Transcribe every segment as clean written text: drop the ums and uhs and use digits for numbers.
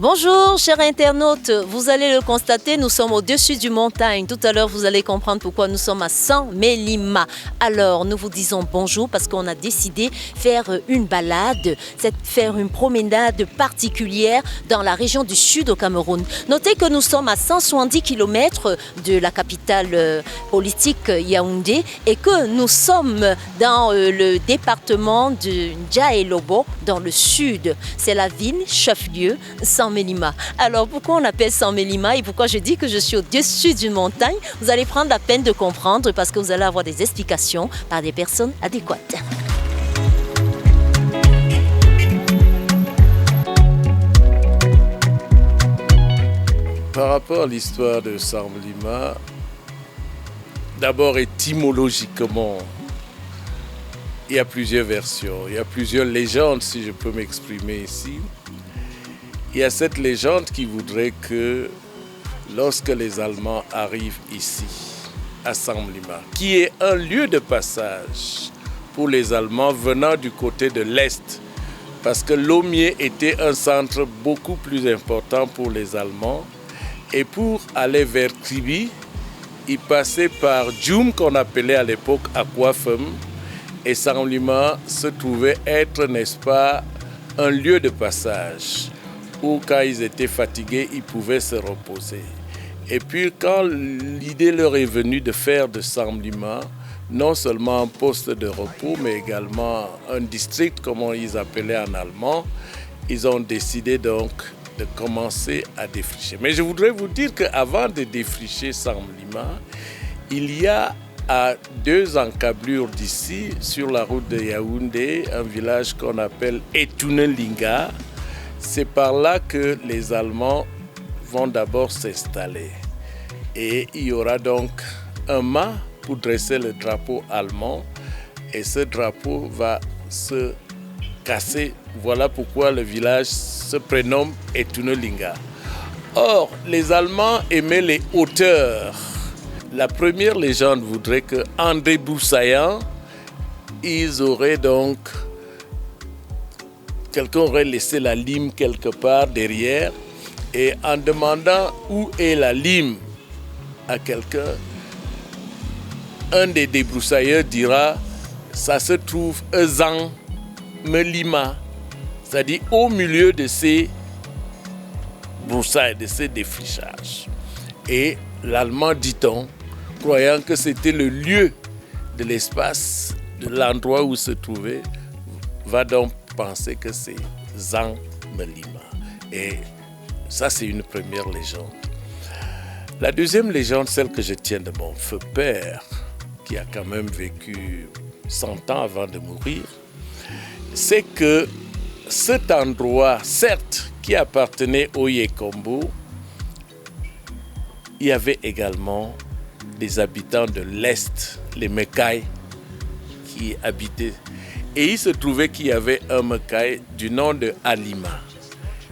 Bonjour chers internautes, vous allez le constater, nous sommes au-dessus du montagne. Tout à l'heure, vous allez comprendre pourquoi nous sommes à Saint-Mélima. Alors, nous vous disons bonjour parce qu'on a décidé de faire une balade, faire une promenade particulière dans la région du sud au Cameroun. Notez que nous sommes à 170 km de la capitale politique Yaoundé et que nous sommes dans le département de Ndjaé-Lobo, dans le sud. C'est la ville chef-lieu Saint-Mélima. Alors pourquoi on appelle Saint-Mélima et pourquoi je dis que je suis au-dessus d'une montagne? Vous allez prendre la peine de comprendre parce que vous allez avoir des explications par des personnes adéquates. Par rapport à l'histoire de Saint-Mélima, d'abord étymologiquement, il y a plusieurs versions, il y a plusieurs légendes, si je peux m'exprimer ici. Il y a cette légende qui voudrait que lorsque les Allemands arrivent ici, à Saint-Mélima, qui est un lieu de passage pour les Allemands venant du côté de l'Est, parce que Lommié était un centre beaucoup plus important pour les Allemands, et pour aller vers Kribi, ils passaient par Djoum, qu'on appelait à l'époque Akwafem, et Saint-Mélima se trouvait être, n'est-ce pas, un lieu de passage où quand ils étaient fatigués, ils pouvaient se reposer. Et puis quand l'idée leur est venue de faire de Saint-Mélima non seulement un poste de repos, mais également un district, comme ils appelaient en allemand, ils ont décidé donc de commencer à défricher. Mais je voudrais vous dire qu'avant de défricher Saint-Mélima, il y a à 2 encablures d'ici, sur la route de Yaoundé, un village qu'on appelle Etunelinga. C'est par là que les Allemands vont d'abord s'installer. Et il y aura donc un mât pour dresser le drapeau allemand. Et ce drapeau va se casser. Voilà pourquoi le village se prénomme Etunelinga. Or, les Allemands aimaient les hauteurs. La première légende voudrait qu'en débroussaillant, ils auraient donc... Quelqu'un aurait laissé la lime quelque part derrière et en demandant où est la lime à quelqu'un, un des débroussailleurs dira « ça se trouve Ezan Melima », c'est-à-dire au milieu de ces broussailles, de ces défrichages. Et l'allemand, dit-on, croyant que c'était le lieu de l'espace, de l'endroit où se trouvait, va donc penser que c'est Saint-Mélima. Et ça, c'est une première légende. La deuxième légende, celle que je tiens de mon feu père, qui a quand même vécu 100 ans avant de mourir, c'est que cet endroit, certes, qui appartenait au Yekombo, il y avait également des habitants de l'Est, les Mekai, qui habitaient. Et il se trouvait qu'il y avait un Mekai du nom de Alima,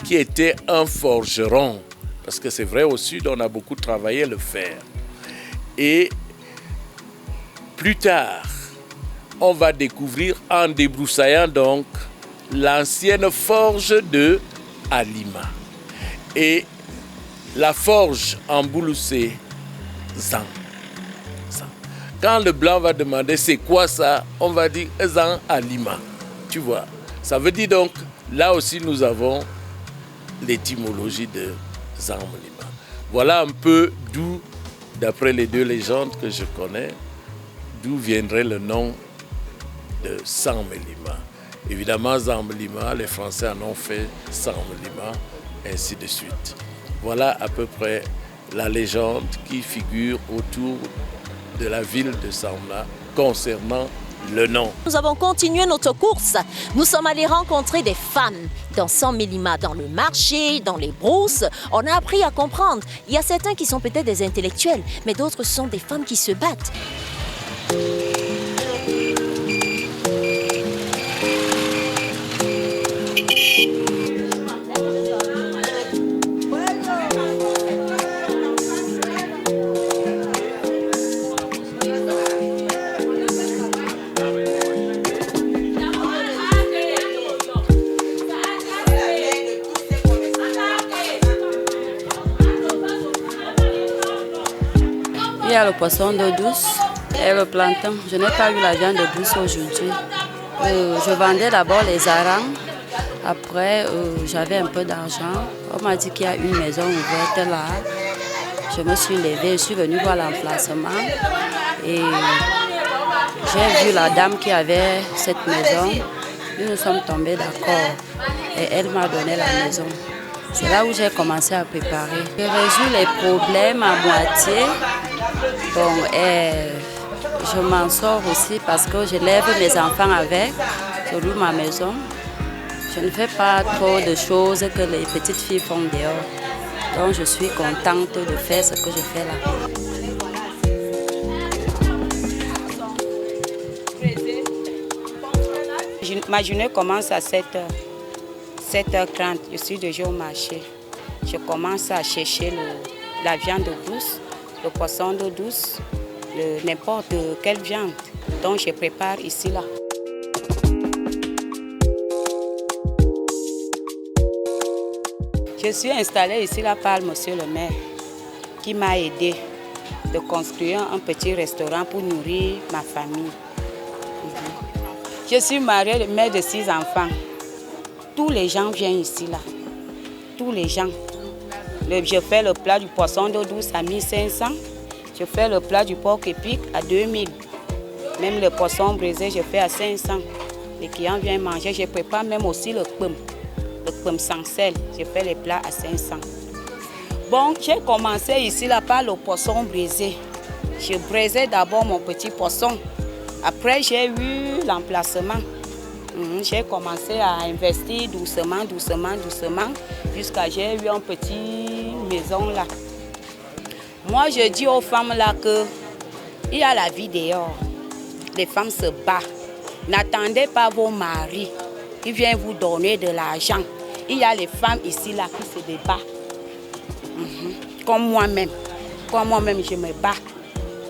qui était un forgeron, parce que c'est vrai, au sud, on a beaucoup travaillé le fer. Et plus tard, on va découvrir, en débroussaillant donc, l'ancienne forge de Alima. Et la forge en boulou, c'est Zan. Quand le blanc va demander c'est quoi ça, on va dire Zan Alima. Tu vois, ça veut dire donc, là aussi nous avons l'étymologie de Saint-Mélima. Voilà un peu d'où, d'après les 2 légendes que je connais, d'où viendrait le nom de Saint-Mélima. Évidemment, Saint-Mélima, les Français en ont fait Saint-Mélima, ainsi de suite. Voilà à peu près la légende qui figure autour de la ville de Saint-Mélima concernant le nom. Nous avons continué notre course. Nous sommes allés rencontrer des femmes dans Saint-Mélima, dans le marché, dans les brousses. On a appris à comprendre. Il y a certains qui sont peut-être des intellectuels, mais d'autres sont des femmes qui se battent. a le poisson d'eau douce et le plantain. Je n'ai pas eu la viande douce aujourd'hui. Je vendais d'abord les harengs. Après, j'avais un peu d'argent. On m'a dit qu'il y a une maison ouverte là. Je me suis levée, je suis venue voir l'emplacement. Et j'ai vu la dame qui avait cette maison. Nous nous sommes tombés d'accord. Et elle m'a donné la maison. C'est là où j'ai commencé à préparer. J'ai résolu les problèmes à moitié. Bon, et je m'en sors aussi parce que je lève mes enfants avec. Je loue ma maison. Je ne fais pas trop de choses que les petites filles font dehors. Donc je suis contente de faire ce que je fais là. Ma journée commence à 7h. 7h30, je suis déjà au marché. Je commence à chercher la viande douce, le poisson d'eau douce, n'importe quelle viande. Donc je prépare ici là. Je suis installée ici là par monsieur le maire qui m'a aidé de construire un petit restaurant pour nourrir ma famille. Je suis mariée, le mère de 6 enfants. Tous les gens viennent ici là. Tous les gens. Je fais le plat du poisson d'eau douce à 1500. Je fais le plat du porc épic à 2000. Même le poisson braisé, je fais à 500. Les clients viennent manger. Je prépare même aussi le pomme sans sel. Je fais les plats à 500. Bon, j'ai commencé ici là par le poisson braisé. Je braisais d'abord mon petit poisson. Après, j'ai eu l'emplacement. J'ai commencé à investir doucement, jusqu'à j'ai eu une petite maison là. Moi, je dis aux femmes là qu'il y a la vie dehors. Les femmes se battent. N'attendez pas vos maris. Ils viennent vous donner de l'argent. Il y a les femmes ici là qui se débattent. Comme moi-même. Comme moi-même, je me bats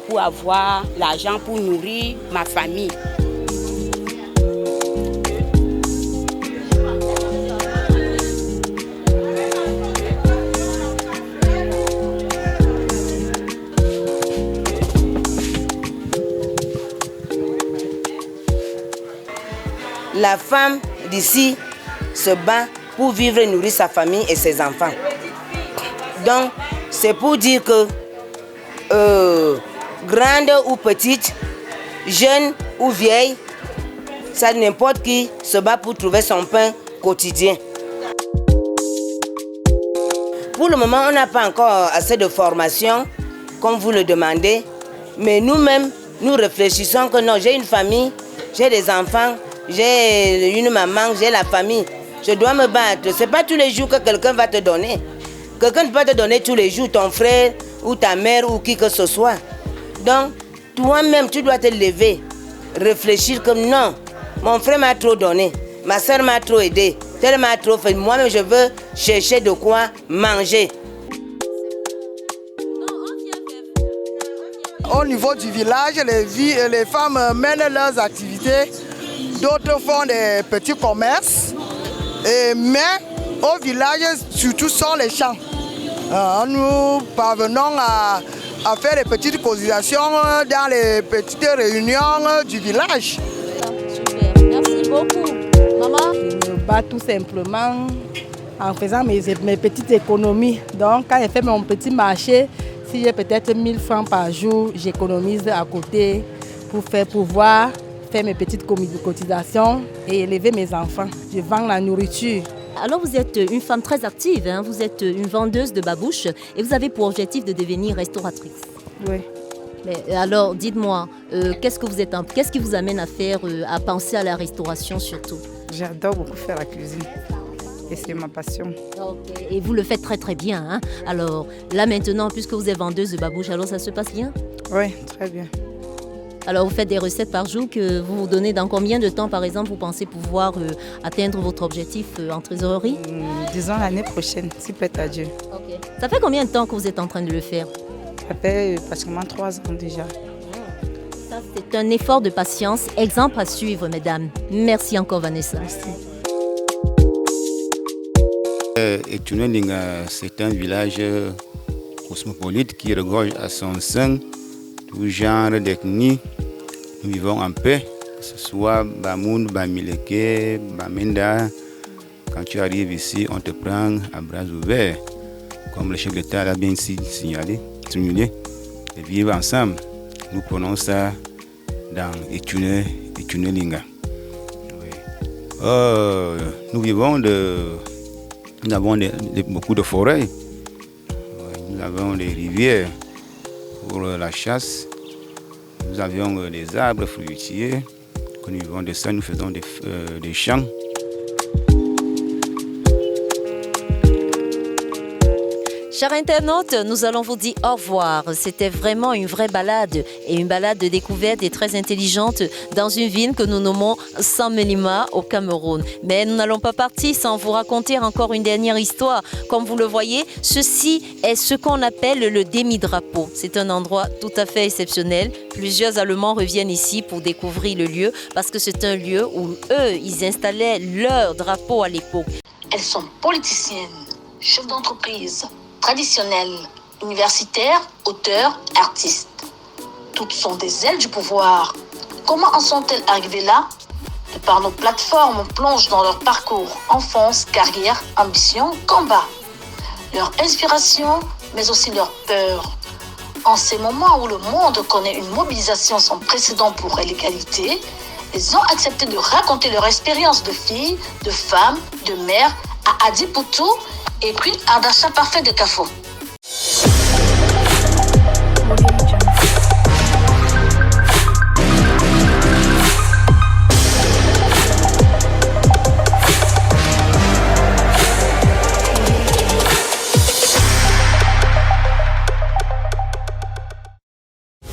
pour avoir l'argent pour nourrir ma famille. La femme d'ici se bat pour vivre et nourrir sa famille et ses enfants. Donc, c'est pour dire que, grande ou petite, jeune ou vieille, ça n'importe qui se bat pour trouver son pain quotidien. Pour le moment, on n'a pas encore assez de formation, comme vous le demandez, mais nous-mêmes, nous réfléchissons que non, j'ai une famille, j'ai des enfants, j'ai une maman, j'ai la famille. Je dois me battre. Ce n'est pas tous les jours que quelqu'un va te donner. Quelqu'un ne peut pas te donner tous les jours, ton frère ou ta mère ou qui que ce soit. Donc, toi-même, tu dois te lever, réfléchir comme non, mon frère m'a trop donné, ma soeur m'a trop aidé, tel m'a trop fait. Moi-même, je veux chercher de quoi manger. Au niveau du village, les femmes mènent leurs activités. D'autres font des petits commerces, mais au village, surtout sont les champs. Nous parvenons à faire des petites cotisations dans les petites réunions du village. Super, merci beaucoup. Maman? Je me bats tout simplement en faisant mes petites économies. Donc, quand je fais mon petit marché, si j'ai peut-être 1000 francs par jour, j'économise à côté pour pouvoir faire mes petites cotisations et élever mes enfants. Je vends la nourriture. Alors vous êtes une femme très active, hein? Vous êtes une vendeuse de babouches et vous avez pour objectif de devenir restauratrice. Oui. Mais alors dites-moi, qu'est-ce qui vous amène à à penser à la restauration surtout? J'adore beaucoup faire la cuisine et c'est ma passion. Okay. Et vous le faites très très bien, hein? Alors là maintenant, puisque vous êtes vendeuse de babouches, alors ça se passe bien? Oui, très bien. Alors vous faites des recettes par jour que vous vous donnez. Dans combien de temps, par exemple, vous pensez pouvoir atteindre votre objectif en trésorerie? Disons l'année prochaine, si plaît à Dieu. Okay. Ça fait combien de temps que vous êtes en train de le faire? Ça fait pratiquement 3 ans déjà. Ça, c'est un effort de patience, exemple à suivre, mesdames. Merci encore, Vanessa. Merci. Etunelinga, c'est un village cosmopolite qui regorge à son sein tout genre d'ethnie, nous vivons en paix, que ce soit Bamoun, Bamileke, Bamenda. Quand tu arrives ici, on te prend à bras ouverts, comme le chef d'État l'a bien signalé, de vivre ensemble. Nous prenons ça dans Etune Linga. Oui. Nous avons beaucoup de forêts, nous avons des rivières pour la chasse, nous avions des arbres fruitiers. Quand nous vivons de ça, nous faisons des champs. Chers internautes, nous allons vous dire au revoir. C'était vraiment une vraie balade et une balade de découverte et très intelligente dans une ville que nous nommons Saint-Mélima au Cameroun. Mais nous n'allons pas partir sans vous raconter encore une dernière histoire. Comme vous le voyez, ceci est ce qu'on appelle le demi-drapeau. C'est un endroit tout à fait exceptionnel. Plusieurs Allemands reviennent ici pour découvrir le lieu parce que c'est un lieu où eux, ils installaient leur drapeau à l'époque. Elles sont politiciennes, chefs d'entreprise, traditionnelles, universitaires, auteurs, artistes. Toutes sont des ailes du pouvoir. Comment en sont-elles arrivées là? De par nos plateformes, on plonge dans leur parcours, enfance, carrière, ambition, combat. Leur inspiration, mais aussi leur peur. En ces moments où le monde connaît une mobilisation sans précédent pour l'égalité, elles ont accepté de raconter leur expérience de filles, de femmes, de mères à Adipoutou et puis Ardachat parfait de Kafo.